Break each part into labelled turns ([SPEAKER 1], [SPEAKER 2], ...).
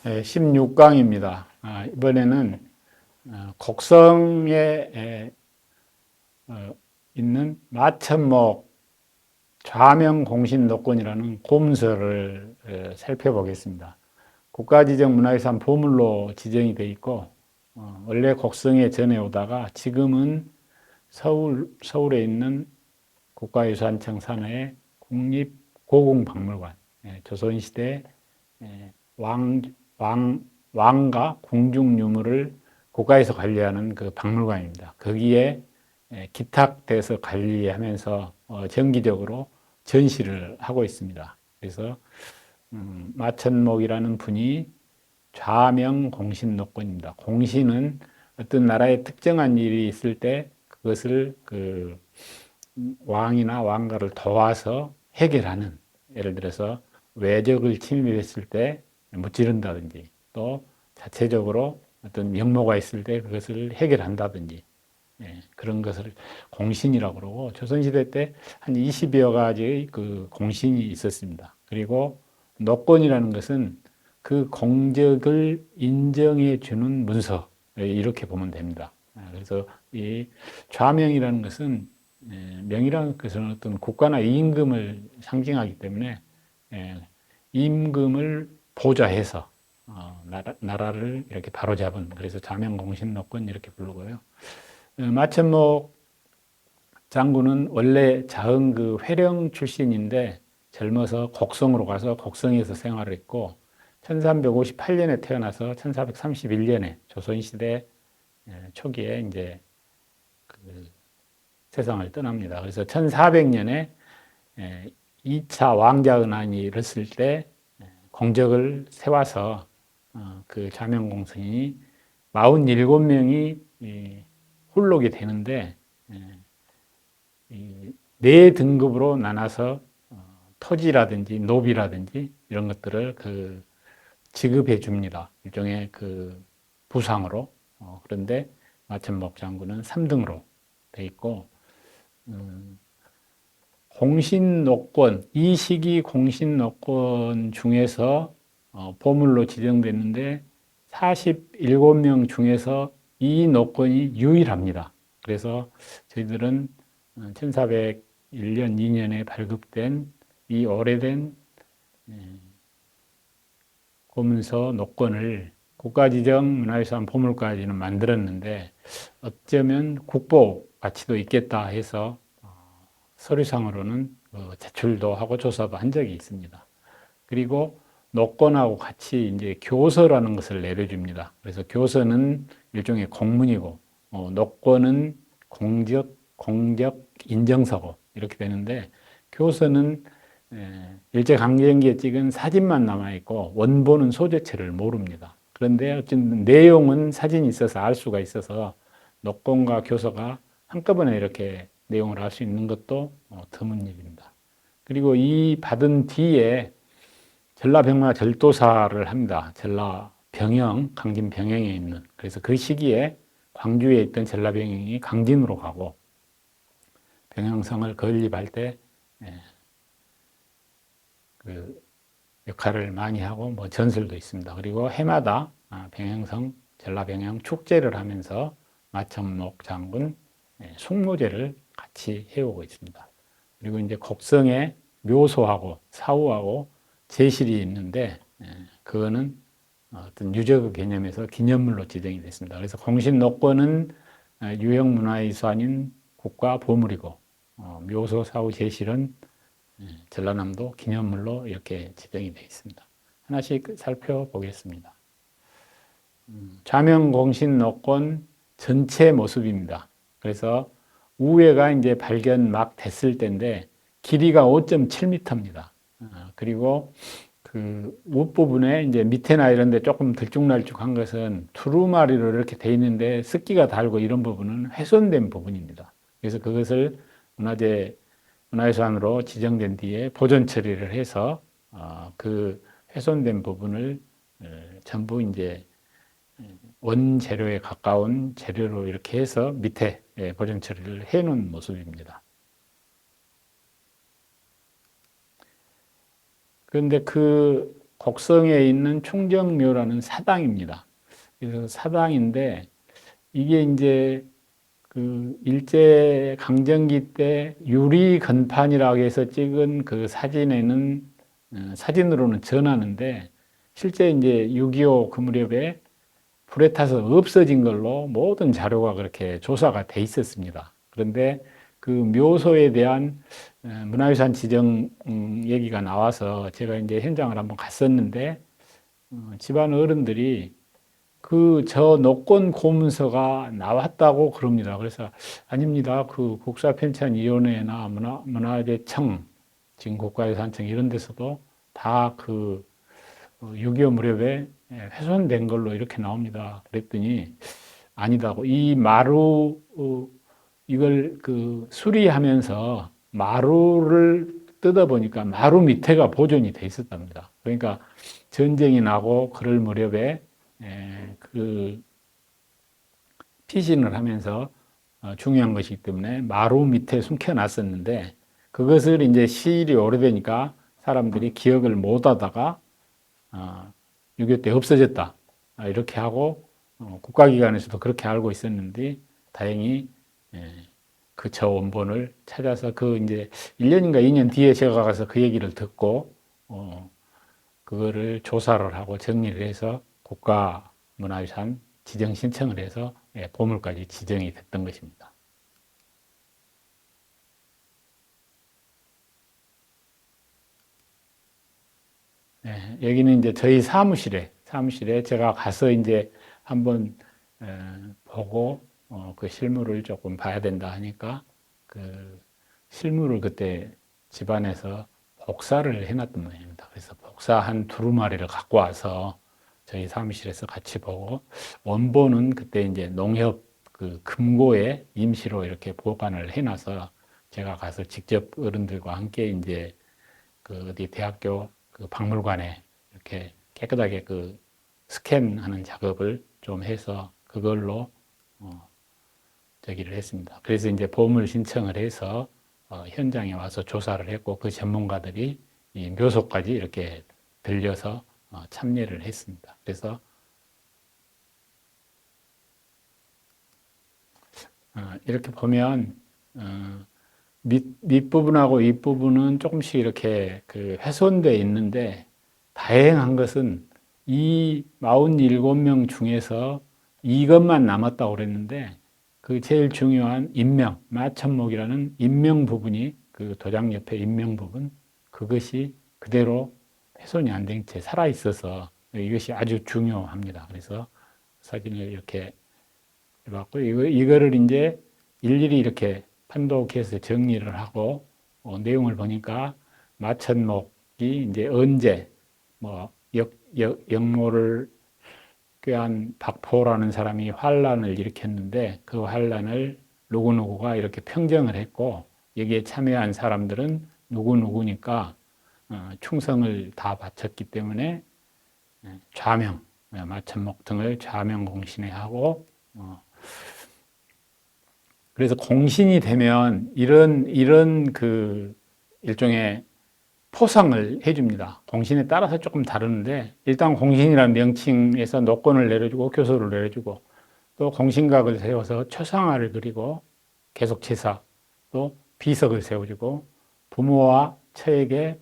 [SPEAKER 1] 16강입니다. 이번에는 곡성에 있는 마천목 좌명공신노권이라는 고문서를 살펴보겠습니다. 국가지정문화유산 보물로 지정이 되어 있고 원래 곡성에 전해오다가 지금은 서울에 있는 국가유산청 산하의 국립고궁박물관, 조선시대 왕과 궁중 유물을 국가에서 관리하는 그 박물관입니다. 거기에 기탁돼서 관리하면서 정기적으로 전시를 하고 있습니다. 그래서 마천목이라는 분이 좌명 공신노권입니다. 공신은 어떤 나라에 특정한 일이 있을 때 그것을 그 왕이나 왕가를 도와서 해결하는, 예를 들어서 외적을 침입했을 때 무찌른다든지 또 자체적으로 어떤 명모가 있을 때 그것을 해결한다든지 그런 것을 공신이라고 그러고, 조선시대 때 한 20여 가지의 그 공신이 있었습니다. 그리고 노권이라는 것은 그 공적을 인정해 주는 문서, 이렇게 보면 됩니다. 그래서 이 좌명이라는 것은, 명이라는 것은 어떤 국가나 임금을 상징하기 때문에 임금을 보좌해서 나라를 이렇게 바로잡은, 그래서 좌명공신노권 이렇게 부르고요. 마천목 장군은 원래 자흥 그 회령 출신인데 젊어서 곡성으로 가서 곡성에서 생활을 했고, 1358년에 태어나서 1431년에 조선시대 초기에 이제 그 세상을 떠납니다. 그래서 1400년에 2차 왕자은환이 일었을 때 공적을 세워서 그 좌명공신이 47명이 홀록이 되는데, 네 등급으로 나눠서 토지라든지 노비라든지 이런 것들을 그 지급해 줍니다. 일종의 그 부상으로. 그런데 마천목 장군은 3등으로 돼 있고, 공신노권, 이 시기 공신노권 중에서 보물로 지정됐는데 47명 중에서 이 노권이 유일합니다. 그래서 저희들은 1401년, 2년에 발급된 이 오래된 고문서 노권을 국가지정문화유산 보물까지는 만들었는데, 어쩌면 국보 가치도 있겠다 해서 서류상으로는 제출도 하고 조사도 한 적이 있습니다. 그리고 노권하고 같이 이제 교서라는 것을 내려줍니다. 그래서 교서는 일종의 공문이고, 노권은 공적 인정서고 이렇게 되는데, 교서는 일제강점기에 찍은 사진만 남아있고 원본은 소재체를 모릅니다. 그런데 어쨌든 내용은 사진이 있어서 알 수가 있어서 노권과 교서가 한꺼번에 이렇게 내용을 알 수 있는 것도 드문 일입니다. 그리고 이 받은 뒤에 전라병마 절도사를 합니다. 전라병영, 강진 병영에 있는. 그래서 그 시기에 광주에 있던 전라병영이 강진으로 가고 병영성을 건립할 때 그 역할을 많이 하고 뭐 전설도 있습니다. 그리고 해마다 병영성, 전라병영 축제를 하면서 마천목 장군 숙무제를 같이 해오고 있습니다. 그리고 이제 곡성에 묘소하고 사후하고 제실이 있는데, 그거는 어떤 유적 개념에서 기념물로 지정이 됐습니다. 그래서 공신노권은 유형문화유산인 국가보물이고, 묘소 사후 제실은 전라남도 기념물로 이렇게 지정이 되어 있습니다. 하나씩 살펴보겠습니다. 좌명공신노권 전체 모습입니다. 그래서 우회가 이제 발견 막 됐을 때인데 길이가 5.7m입니다. 그리고 그 윗부분에 이제 밑에나 이런 데 조금 들쭉날쭉한 것은 두루마리로 이렇게 돼 있는데 습기가 달고 이런 부분은 훼손된 부분입니다. 그래서 그것을 문화유산으로 지정된 뒤에 보존 처리를 해서 그 훼손된 부분을 전부 이제 원재료에 가까운 재료로 이렇게 해서 밑에 보존 처리를 해 놓은 모습입니다. 그런데 그 곡성에 있는 충정묘라는 사당입니다. 그래서 사당인데 이게 이제 그 일제 강점기 때 유리 건판이라고 해서 찍은 그 사진에는 사진으로는 전하는데 실제 이제 6.25 그 무렵에 불에 타서 없어진 걸로 모든 자료가 그렇게 조사가 돼 있었습니다. 그런데 그 묘소에 대한 문화유산 지정 얘기가 나와서 제가 이제 현장을 한번 갔었는데 집안 어른들이 그 저 노건 고문서가 나왔다고 그럽니다. 그래서 아닙니다. 그 국사편찬위원회나 문화재청, 지금 국가유산청 이런 데서도 다 그 6.25 무렵에 훼손된 걸로 이렇게 나옵니다. 그랬더니 아니다고. 이 마루 이걸 그 수리하면서 마루를 뜯어보니까 마루 밑에가 보존이 돼 있었답니다. 그러니까 전쟁이 나고 그럴 무렵에 그 피신을 하면서 중요한 것이기 때문에 마루 밑에 숨겨놨었는데 그것을 이제 시일이 오래되니까 사람들이 기억을 못하다가 6.25 때 없어졌다 이렇게 하고 국가기관에서도 그렇게 알고 있었는데 다행히 그 저 원본을 찾아서 그 이제 1년인가 2년 뒤에 제가 가서 그 얘기를 듣고 그거를 조사를 하고 정리를 해서 국가문화유산 지정 신청을 해서 보물까지 지정이 됐던 것입니다. 여기는 이제 저희 사무실에 제가 가서 이제 한번 보고 그 실물을 조금 봐야 된다 하니까 그 실물을 그때 집안에서 복사를 해놨던 모양입니다. 그래서 복사 한 두루마리를 갖고 와서 저희 사무실에서 같이 보고 원본은 그때 이제 농협 그 금고에 임시로 이렇게 보관을 해놔서 제가 가서 직접 어른들과 함께 이제 그 어디 대학교 그 박물관에 이렇게 깨끗하게 그 스캔하는 작업을 좀 해서 그걸로 저기를 했습니다. 그래서 이제 보물 신청을 해서 현장에 와서 조사를 했고 그 전문가들이 이 묘소까지 이렇게 들려서 참여를 했습니다. 그래서 이렇게 보면 밑부분하고 윗부분은 조금씩 이렇게 그 훼손돼 있는데 다행한 것은 이 47명 중에서 이것만 남았다고 그랬는데 그 제일 중요한 인명, 마천목이라는 인명 부분이 그 도장 옆에 인명 부분 그것이 그대로 훼손이 안 된 채 살아 있어서 이것이 아주 중요합니다. 그래서 사진을 이렇게 해봤고 이거를 이제 일일이 이렇게 판독해서 정리를 하고 내용을 보니까 마천목이 이제 언제 뭐 역모를 꾀한 박포라는 사람이 환란을 일으켰는데 그 환란을 누구누구가 이렇게 평정을 했고 여기에 참여한 사람들은 누구누구니까 충성을 다 바쳤기 때문에 좌명, 마천목 등을 좌명 공신에 하고 그래서 공신이 되면 이런 그 일종의 포상을 해줍니다. 공신에 따라서 조금 다르는데 일단 공신이라는 명칭에서 노건을 내려주고 교서를 내려주고 또 공신각을 세워서 초상화를 그리고 계속 제사 또 비석을 세워주고 부모와 처에게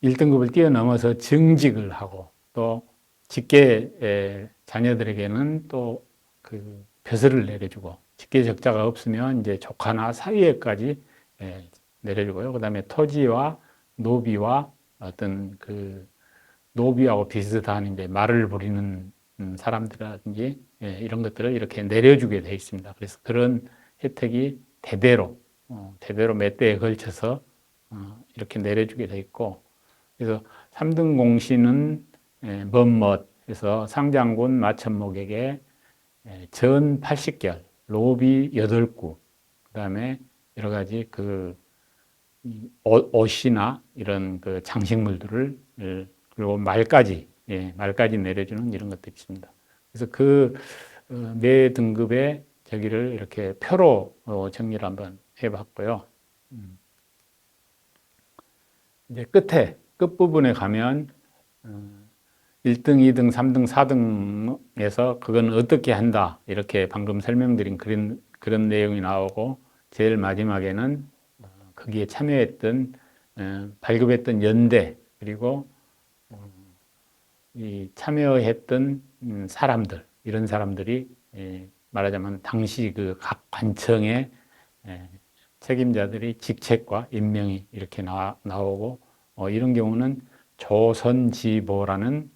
[SPEAKER 1] 1등급을 뛰어넘어서 정직을 하고 또 직계 자녀들에게는 또 그 벼슬을 내려주고 직계 적자가 없으면 이제 조카나 사위에까지 내려주고요. 그 다음에 토지와 노비와 어떤 그 노비하고 비슷한 이제 말을 부리는 사람들이라든지 이런 것들을 이렇게 내려주게 돼 있습니다. 그래서 그런 혜택이 대대로 몇 대에 걸쳐서 이렇게 내려주게 돼 있고 그래서 3등 공신은 멋멋 해서 상장군 마천목에게 전 80결, 로비 8구, 그 다음에 여러 가지 그 옷이나 이런 그 장식물들을 그리고 말까지 내려주는 이런 것들이 있습니다. 그래서 그 매 등급의 저기를 이렇게 표로 정리를 한번 해봤고요. 이제 끝에 끝부분에 가면 1등, 2등, 3등, 4등에서 그건 어떻게 한다 이렇게 방금 설명드린 그런 내용이 나오고 제일 마지막에는 거기에 참여했던 발급했던 연대 그리고 이 참여했던 사람들 이런 사람들이 말하자면 당시 그 각 관청의 책임자들이 직책과 임명이 이렇게 나오고 이런 경우는 조선지보라는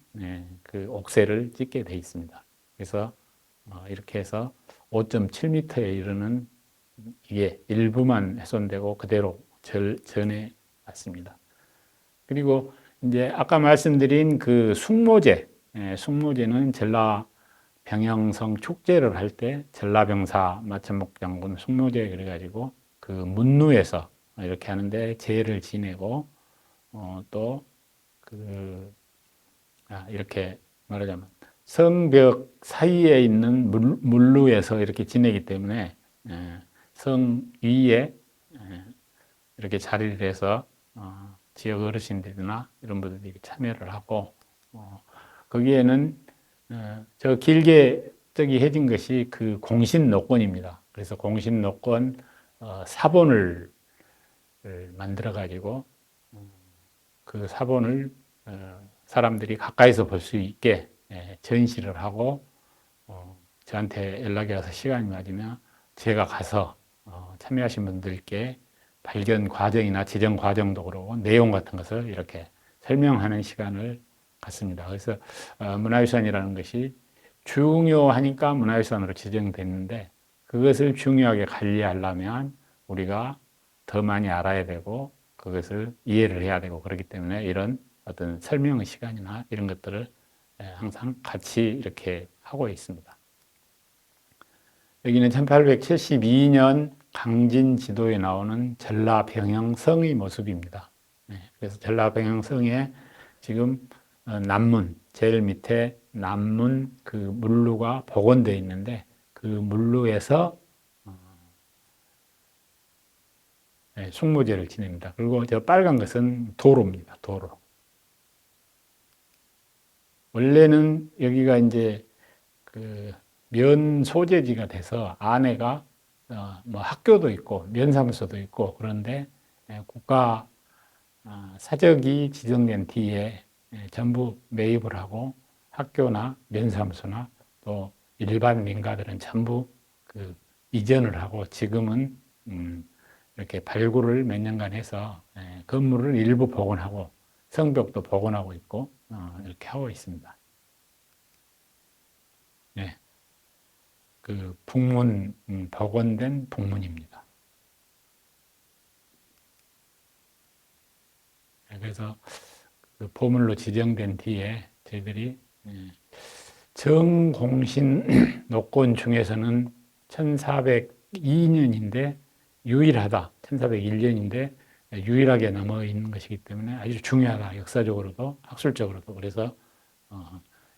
[SPEAKER 1] 그 옥새를 찍게 돼 있습니다. 그래서 이렇게 해서 5.7m에 이르는 이게 일부만 훼손되고 그대로 전해 왔습니다. 그리고 이제 아까 말씀드린 그 숙모제, 숙모제는 전라 병영성 축제를 할 때 전라병사 마천목 장군 숙모제 그래가지고 그 문루에서 이렇게 하는데 제를 지내고 또 그 이렇게 말하자면 성벽 사이에 있는 물루에서 이렇게 지내기 때문에 성 위에 이렇게 자리를 해서 지역 어르신들이나 이런 분들이 참여를 하고 거기에는 저 길게 저기 해진 것이 그 공신노권입니다. 그래서 공신노권 사본을 만들어 가지고 그 사본을 사람들이 가까이서 볼 수 있게 전시를 하고 저한테 연락이 와서 시간이 맞으면 제가 가서 참여하신 분들께 발견 과정이나 지정 과정도 그러고 내용 같은 것을 이렇게 설명하는 시간을 갖습니다. 그래서 문화유산이라는 것이 중요하니까 문화유산으로 지정됐는데 그것을 중요하게 관리하려면 우리가 더 많이 알아야 되고 그것을 이해를 해야 되고 그렇기 때문에 이런 어떤 설명의 시간이나 이런 것들을 항상 같이 이렇게 하고 있습니다. 여기는 1872년 강진 지도에 나오는 전라병영성의 모습입니다. 그래서 전라병영성에 지금 남문, 제일 밑에 남문 그 물루가 복원되어 있는데 그 물루에서 숙모제를 지냅니다. 그리고 저 빨간 것은 도로입니다. 도로. 원래는 여기가 이제 그 면 소재지가 돼서 안에가 뭐 학교도 있고 면사무소도 있고 그런데 국가 사적이 지정된 뒤에 전부 매입을 하고 학교나 면사무소나 또 일반 민가들은 전부 그 이전을 하고 지금은 이렇게 발굴을 몇 년간 해서 건물을 일부 복원하고 성벽도 복원하고 있고 이렇게 하고 있습니다. 네. 그 북문 복원된 북문입니다. 그래서 그 보물로 지정된 뒤에 저희들이 정공신 노권 중에서는 1402년인데 유일하다. 1401년인데 유일하게 남아 있는 것이기 때문에 아주 중요하다. 역사적으로도 학술적으로도. 그래서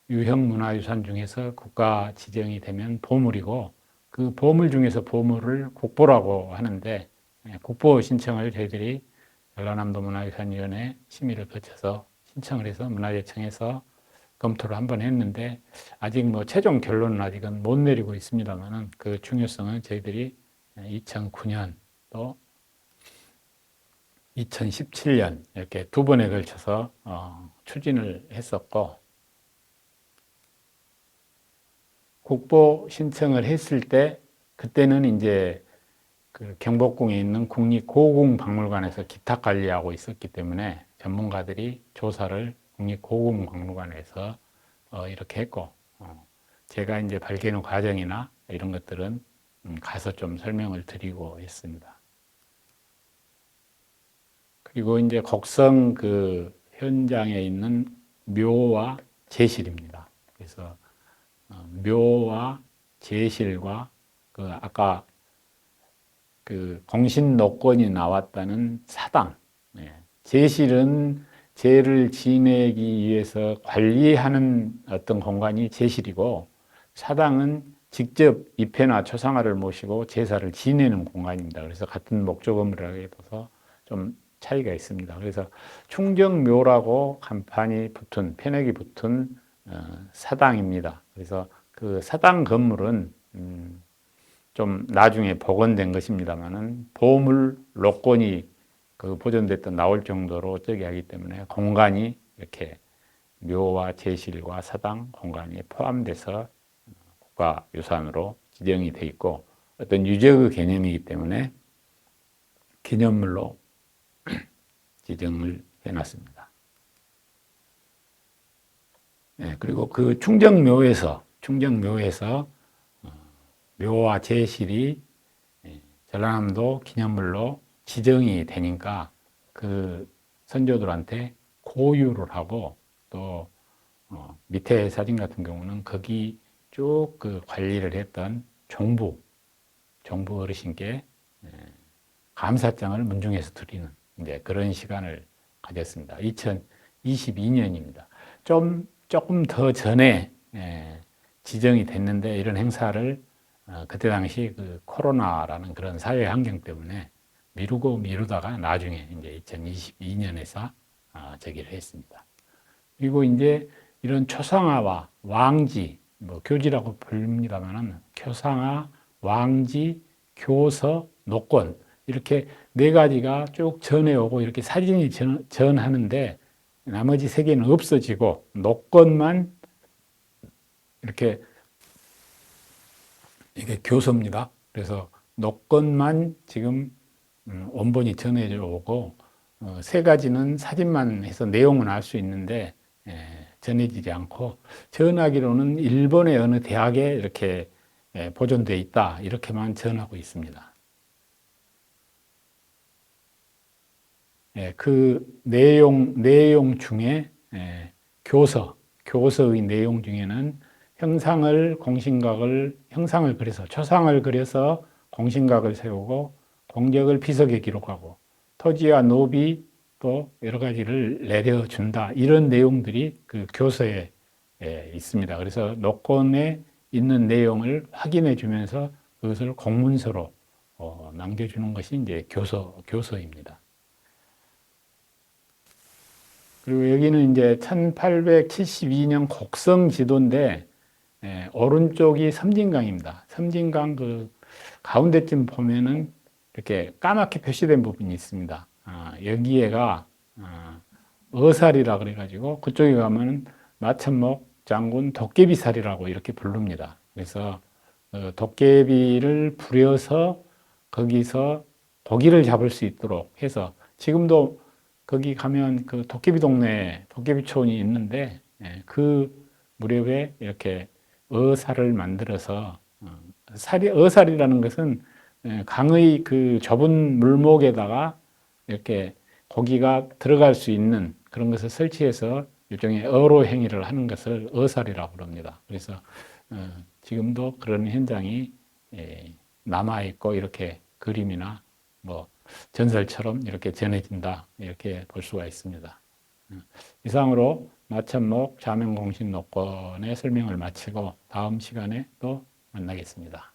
[SPEAKER 1] 유형문화유산 중에서 국가 지정이 되면 보물이고 그 보물 중에서 보물을 국보라고 하는데 국보 신청을 저희들이 전라남도 문화유산위원회 심의를 거쳐서 신청을 해서 문화재청에서 검토를 한번 했는데 아직 뭐 최종 결론은 아직은 못 내리고 있습니다만은 그 중요성은 저희들이 2009년 또 2017년 이렇게 두 번에 걸쳐서 추진을 했었고 국보 신청을 했을 때 그때는 이제 그 경복궁에 있는 국립고궁박물관에서 기탁 관리하고 있었기 때문에 전문가들이 조사를 국립고궁박물관에서 이렇게 했고 제가 이제 발견 과정이나 이런 것들은 가서 좀 설명을 드리고 있습니다. 그리고 이제 곡성 그 현장에 있는 묘와 제실입니다. 그래서 묘와 제실과 그 아까 그 공신노권이 나왔다는 사당, 제실은 제를 지내기 위해서 관리하는 어떤 공간이 제실이고 사당은 직접 입회나 초상화를 모시고 제사를 지내는 공간입니다. 그래서 같은 목적 의무를 하게 돼서 좀 차이가 있습니다. 그래서 충정묘라고 간판이 붙은, 편액이 붙은 사당입니다. 그래서 그 사당 건물은 좀 나중에 복원된 것입니다만은 보물 로건이 그 보존됐던 나올 정도로 저기 하기 때문에 공간이 이렇게 묘와 제실과 사당 공간이 포함돼서 국가유산으로 지정이 돼 있고 어떤 유적의 개념이기 때문에 기념물로 지정을 해놨습니다. 네, 그리고 그 충정묘에서 묘와 제실이 전라남도 기념물로 지정이 되니까 그 선조들한테 고유를 하고 또 밑에 사진 같은 경우는 거기 쭉 그 관리를 했던 정부 어르신께 감사장을 문중해서 드리는 이제 그런 시간을 가졌습니다. 2022년입니다. 조금 더 전에 지정이 됐는데 이런 행사를 그때 당시 그 코로나라는 그런 사회 환경 때문에 미루다가 나중에 이제 2022년에서 저기를 했습니다. 그리고 이제 이런 초상화와 왕지, 뭐 교지라고 부릅니다만은 초상화, 왕지, 교서, 노권 이렇게 네 가지가 쭉 전해오고 이렇게 사진이 전하는데 나머지 세 개는 없어지고 노권만 이렇게 이게 교서입니다. 그래서 노건만 지금 원본이 전해져 오고 세 가지는 사진만 해서 내용은 알 수 있는데 전해지지 않고 전하기로는 일본의 어느 대학에 이렇게 보존되어 있다 이렇게만 전하고 있습니다. 그 내용 중에 교서의 내용 중에는 형상을 그려서 초상을 그려서 공신각을 세우고 공적을 비석에 기록하고 토지와 노비 또 여러 가지를 내려준다 이런 내용들이 그 교서에 있습니다. 그래서 노건에 있는 내용을 확인해 주면서 그것을 공문서로 남겨주는 것이 이제 교서입니다. 그리고 여기는 이제 1872년 곡성 지도인데 오른쪽이 섬진강입니다. 섬진강 그 가운데쯤 보면은 이렇게 까맣게 표시된 부분이 있습니다. 여기에가 어살이라 그래가지고 그쪽에 가면은 마천목 장군 도깨비살이라고 이렇게 부릅니다. 그래서 도깨비를 부려서 거기서 고기를 잡을 수 있도록 해서 지금도 거기 가면 그 도깨비 동네에 도깨비촌이 있는데 그 무렵에 이렇게 어살을 만들어서 어살이라는 것은 강의 그 좁은 물목에다가 이렇게 고기가 들어갈 수 있는 그런 것을 설치해서 일종의 어로 행위를 하는 것을 어살이라고 부릅니다. 그래서 지금도 그런 현장이 남아 있고 이렇게 그림이나 뭐 전설처럼 이렇게 전해진다 이렇게 볼 수가 있습니다. 이상으로 마천목 자명공신노건의 설명을 마치고 다음 시간에 또 만나겠습니다.